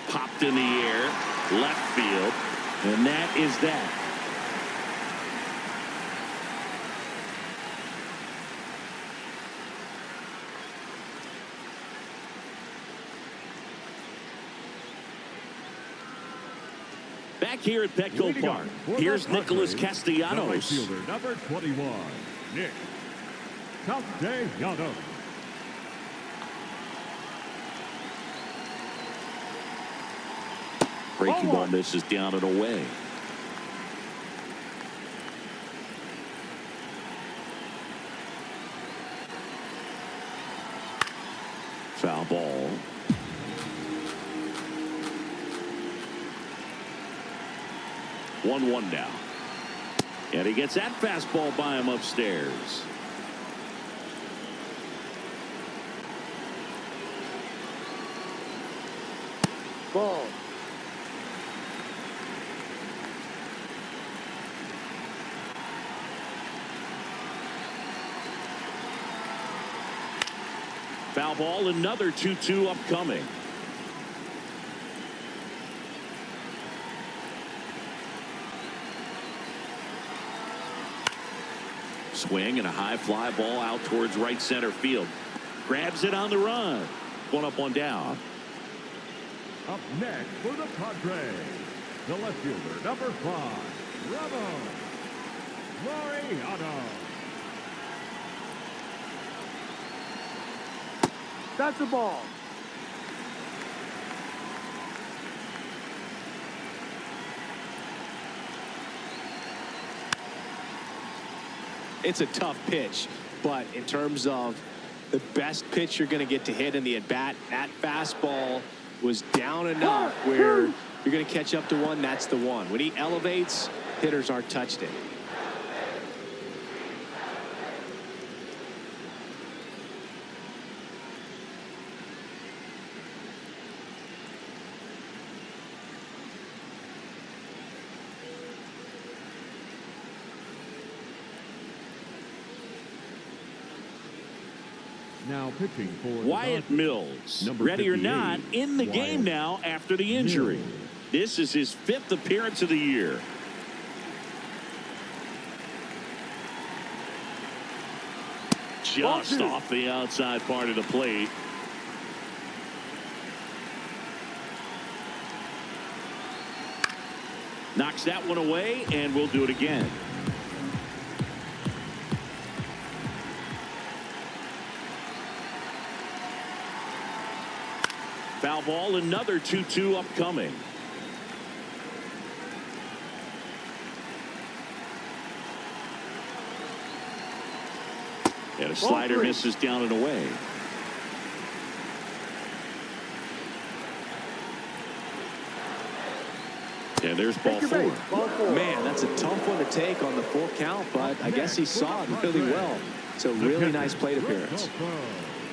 Popped in the air, left field, and that is that. Back here at Petco Park, here's Nicholas Castellanos. Right fielder, number 21, Nick Castellanos. Breaking ball misses down and away. Foul ball. One now. And he gets that fastball by him upstairs. Ball. Foul ball, another 2-2 upcoming. Swing and a high fly ball out towards right center field. Grabs it on the run. One up, one down. Up next for the Padres, the left fielder, number 5, Ramon Laureano. That's a ball. It's a tough pitch, but in terms of the best pitch you're going to get to hit in the at-bat, that fastball was down enough where you're going to catch up to one. That's the one. When he elevates, hitters aren't touched it. Now pitching for Wyatt Mills, number ready or not, 58, in the Wyatt game now after the injury. Mills. This is his 5th appearance of the year. Just off the outside part of the plate. Knocks that one away, and we'll do it again. Foul ball, another 2-2 upcoming. And a slider misses down and away. And there's ball 4. Man, that's a tough one to take on the full count, but I guess he saw it really well. It's a really nice plate appearance.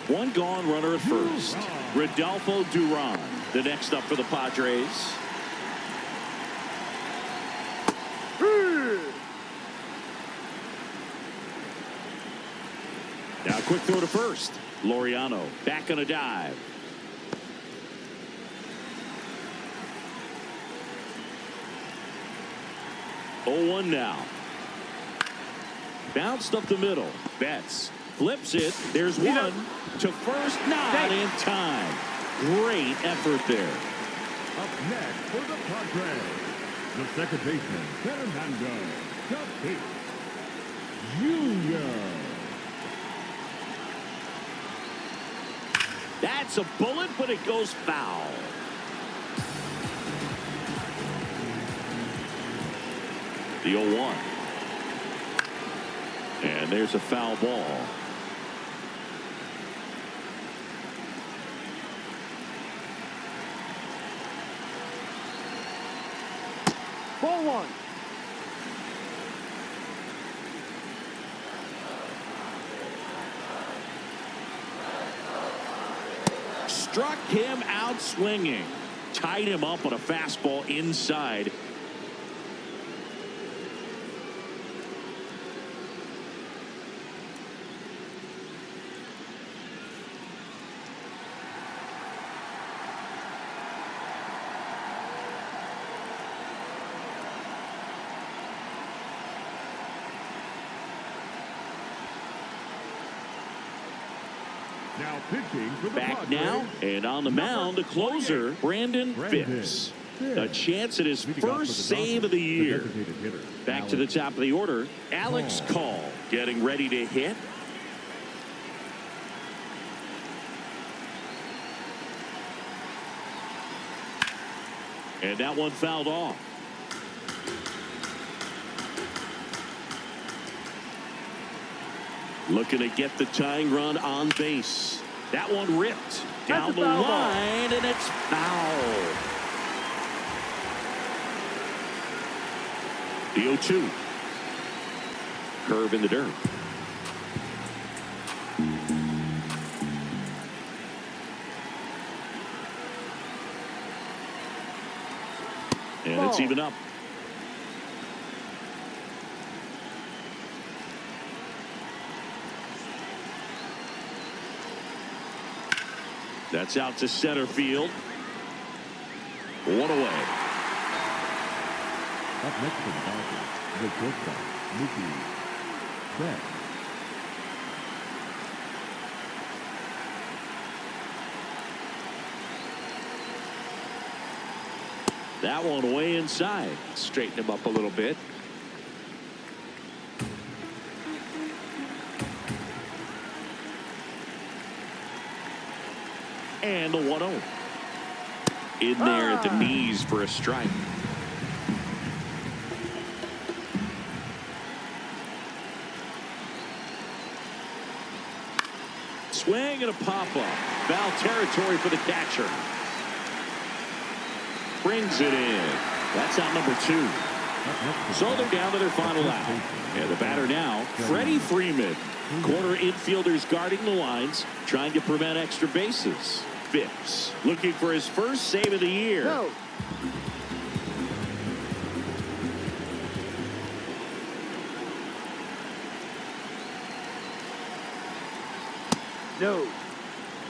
One gone, runner at first. Rodolfo Duran, the next up for the Padres. Now quick throw to first. Laureano back on a dive. Oh, 1 now. Bounced up the middle. Betts flips it. There's one to first. Not in time. Great effort there. Up next for the Padres, the second baseman, Fernando Tatis Jr. That's a bullet, but it goes foul. The 0-1. And there's a foul ball. Ball 1. Struck him out swinging. Tied him up on a fastball inside. Now pitching for the Back Padres, now, and on the mound, the closer, Brandon Phipps. A chance at his first save of the year. Back to the top of the order, Alex Call getting ready to hit. And that one fouled off. Looking to get the tying run on base. That one ripped down the line, and it's foul. The 0-2. Curve in the dirt. And it's even up. That's out to center field. 1 away. Up next for the Dodgers, the shortstop, Mookie Betts. That one way inside. Straighten him up a little bit. And the 1-0. In there at the knees for a strike. Swing and a pop-up. Foul territory for the catcher. Brings it in. That's out number 2. So they're down to their final out. And the batter now, Freddie Freeman. Corner infielders guarding the lines, trying to prevent extra bases. Phipps looking for his first save of the year. No. No.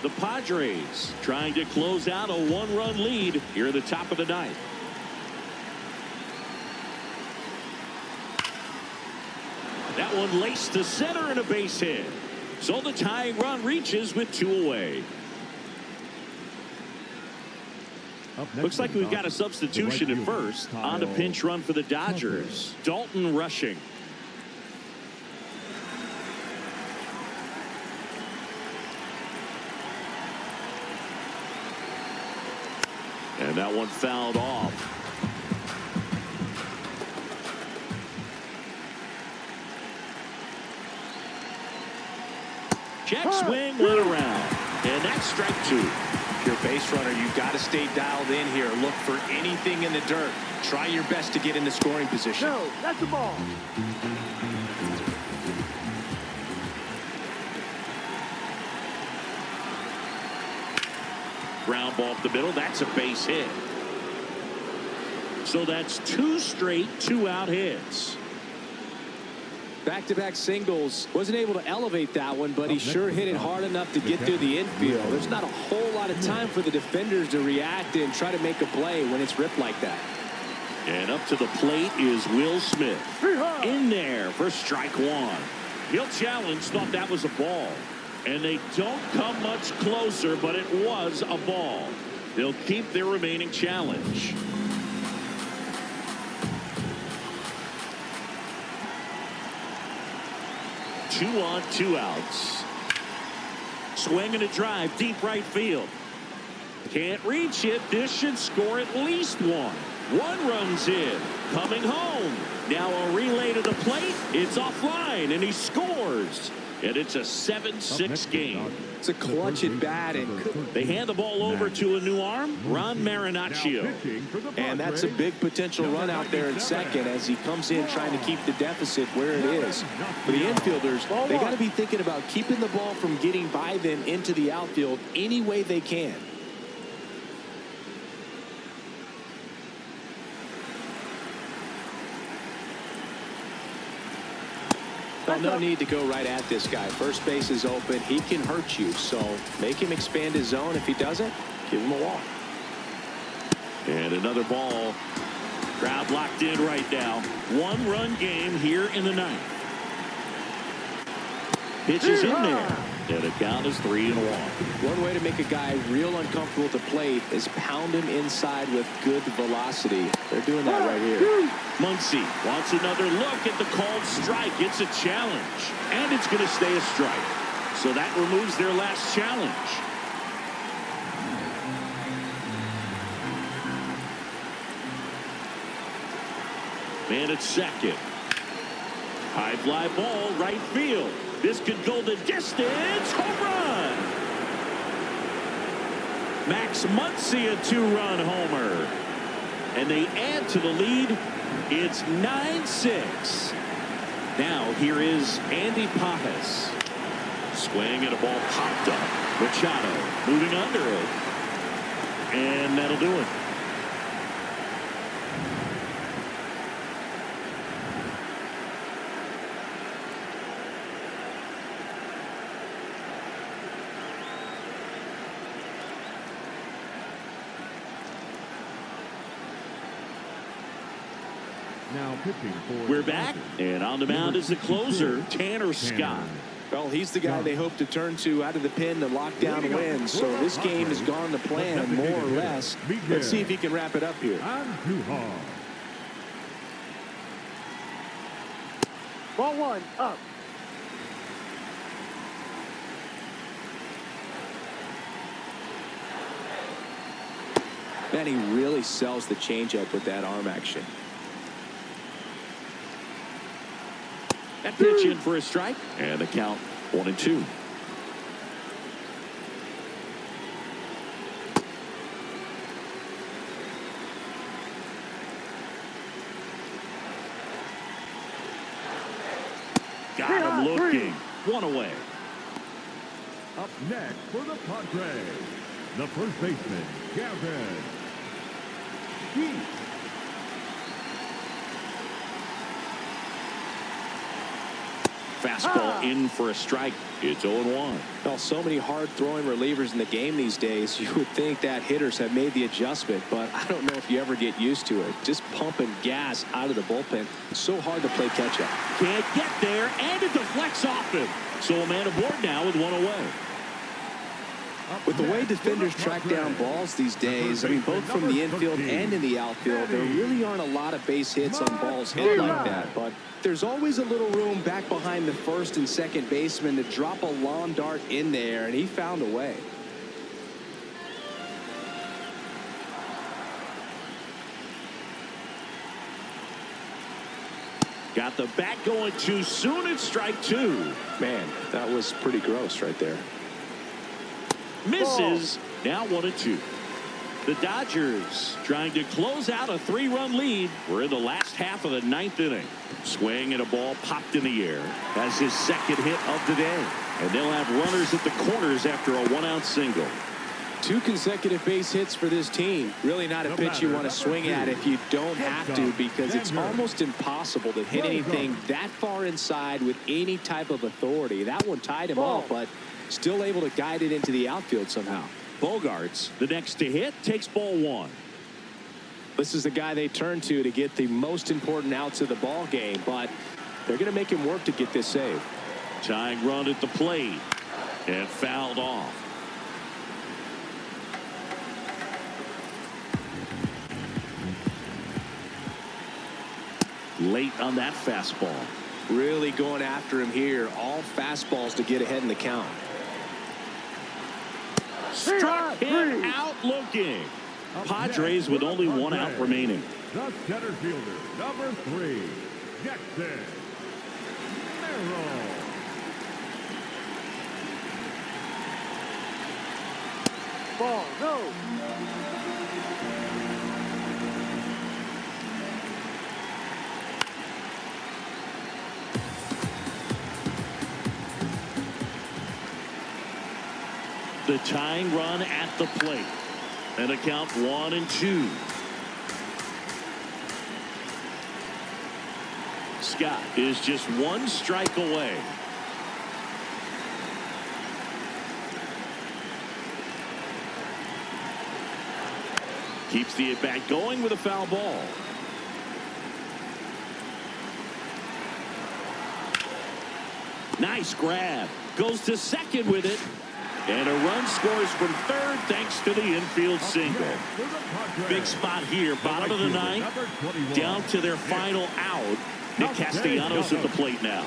The Padres trying to close out a 1-run lead here at the top of the ninth. That one laced to center and a base hit. So the tying run reaches with 2 away. Looks like we've got a substitution at first. On a pinch run for the Dodgers. Dalton rushing. And that one fouled off. Check swing, went around. And that's strike 2. If you're a base runner, you've got to stay dialed in here. Look for anything in the dirt. Try your best to get in the scoring position. No, that's a ball. Ground ball up the middle. That's a base hit. So that's 2 straight 2-out hits. Back-to-back singles. Wasn't able to elevate that one, but he sure hit it hard enough to get through the infield. There's not a whole lot of time for the defenders to react and try to make a play when it's ripped like that. And up to the plate is Will Smith. In there for strike one. He'll challenge, thought that was a ball. And they don't come much closer, but it was a ball. They'll keep their remaining challenge. Two on, two outs. Swing and a drive, deep right field. Can't reach it. This should score at least one. One run's in. Coming home. Now a relay to the plate. It's offline, and he scores. And it's a 7-6 game. It's a clutch at bat, and they hand the ball over to a new arm, Ron Marinaccio. And that's a big potential run out there at second as he comes in trying to keep the deficit where it is. For the infielders, they got to be thinking about keeping the ball from getting by them into the outfield any way they can. Well, no need to go right at this guy. First base is open. He can hurt you, so make him expand his zone. If he doesn't, give him a walk. And another ball. Crowd locked in right now. One-run game here in the ninth. Pitch is in there. And the count is 3-1. One way to make a guy real uncomfortable at the plate is pound him inside with good velocity. They're doing that right here. Muncy wants another look at the called strike. It's a challenge, and it's going to stay a strike. So that removes their last challenge. Man at second. High fly ball, right field. This could go the distance. Home run. Max Muncy, a two-run homer. And they add to the lead. It's 9-6. Now here is Andy Pajas. Swing and a ball popped up. Machado moving under it. And that'll do it. Now pitching for We're back, and on the mound is the closer, Tanner Scott. Well, he's the guy they hope to turn to out of the pen to lock down wins. So this game has gone to plan, more or less. Let's see if he can wrap it up here. Ball one, up. Man, he really sells the changeup with that arm action. That pitch in for a strike, and the count 1-2. Got him looking. One away. Up next for the Padres, the first baseman, Gavin. Fastball in for a strike. It's 0-1. Well, so many hard-throwing relievers in the game these days. You would think that hitters have made the adjustment, but I don't know if you ever get used to it. Just pumping gas out of the bullpen. It's so hard to play catch-up. Can't get there, and it deflects off him. So a man aboard now with one away. With the way defenders track down balls these days, I mean, both from the infield and in the outfield, there really aren't a lot of base hits on balls hit like that. But there's always a little room back behind the first and second baseman to drop a lawn dart in there, and he found a way. Got the bat going too soon. It's strike two. Man, that was pretty gross right there. Misses. Now 1-2. The Dodgers trying to close out a 3-run lead. We're in the last half of the ninth inning. Swing and a ball popped in the air. That's his second hit of the day. And they'll have runners at the corners after a 1-out single. 2 consecutive base hits for this team. Really not a pitch you want to swing at if you don't have to, because it's almost impossible to hit anything that far inside with any type of authority. That one tied him off, but still able to guide it into the outfield somehow. Bogarts, the next to hit, takes ball 1. This is the guy they turn to get the most important outs of the ball game, but they're going to make him work to get this save. Tying run at the plate and fouled off. Late on that fastball. Really going after him here. All fastballs to get ahead in the count. Struck him out looking. Padres with only 1 out remaining. The center fielder, number 3, Jackson Merrill. Ball, no. The tying run at the plate. And a count 1-2. Scott is just 1 strike away. Keeps the at-bat going with a foul ball. Nice grab. Goes to second with it. And a run scores from third thanks to the infield single. Big spot here. Bottom of the 9th. Down to their final out. Nick Castellanos at the plate now.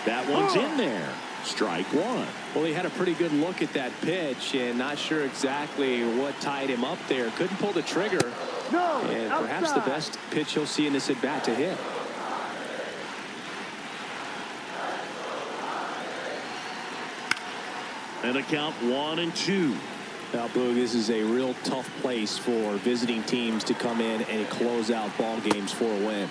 That one's in there. Strike 1. Well, he had a pretty good look at that pitch and not sure exactly what tied him up there. Couldn't pull the trigger. And perhaps the best pitch he'll see in this at bat to hit. And a count 1-2. Now, Boog, this is a real tough place for visiting teams to come in and close out ball games for a win.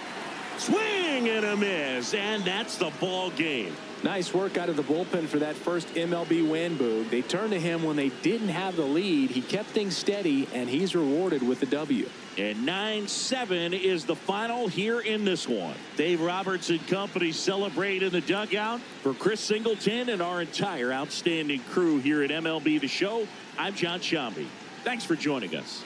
Swing and a miss, and that's the ball game. Nice work out of the bullpen for that first MLB win, Boog. They turned to him when they didn't have the lead. He kept things steady, and he's rewarded with the W. And 9-7 is the final here in this one. Dave Roberts and company celebrate in the dugout. For Chris Singleton and our entire outstanding crew here at MLB The Show, I'm John Shambi. Thanks for joining us.